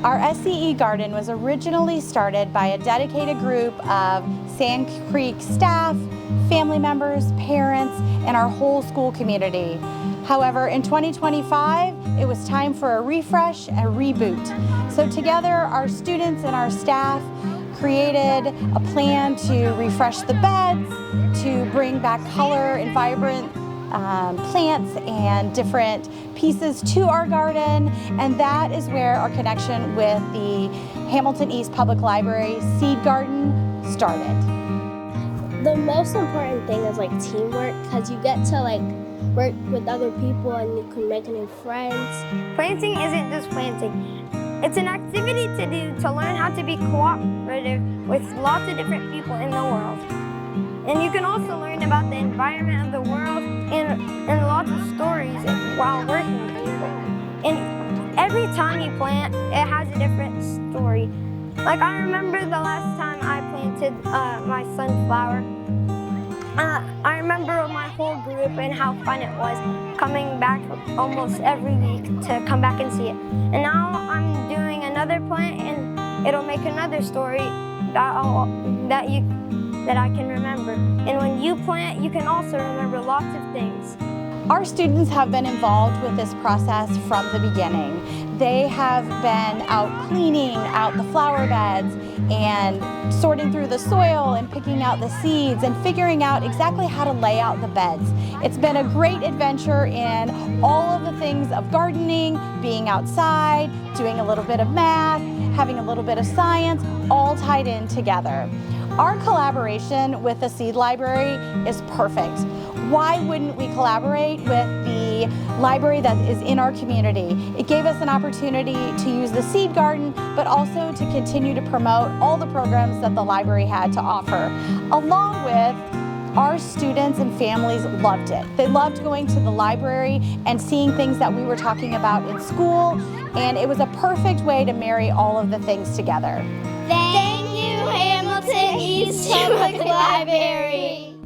Our SCE garden was originally started by a dedicated group of Sand Creek staff, family members, parents, and our whole school community. However, in 2025, it was time for a refresh and reboot. So together, our students and our staff created a plan to refresh the beds, to bring back color and vibrant plants and different pieces to our garden, and that is where our connection with the Hamilton East Public Library Seed Garden started. The most important thing is like teamwork, because you get to like work with other people and you can make new friends. Planting isn't just planting. It's an activity to do to learn how to be cooperative with lots of different people in the world. And you can also learn about the environment of the world and lots of stories while working with people. And every time you plant, it has a different story. Like I remember the last time I planted my sunflower. I remember my whole group and how fun it was coming back almost every week to come back and see it. And now I'm doing another plant and it'll make another story that I can remember. And when you plant, you can also remember lots of things. Our students have been involved with this process from the beginning. They have been out cleaning out the flower beds and sorting through the soil and picking out the seeds and figuring out exactly how to lay out the beds. It's been a great adventure in all of the things of gardening, being outside, doing a little bit of math, having a little bit of science, all tied in together. Our collaboration with the Seed Library is perfect. Why wouldn't we collaborate with the library that is in our community? It gave us an opportunity to use the seed garden, but also to continue to promote all the programs that the library had to offer. Along with our students and families loved it. They loved going to the library and seeing things that we were talking about in school, and it was a perfect way to marry all of the things together. Thank you, Hamilton East Public Library.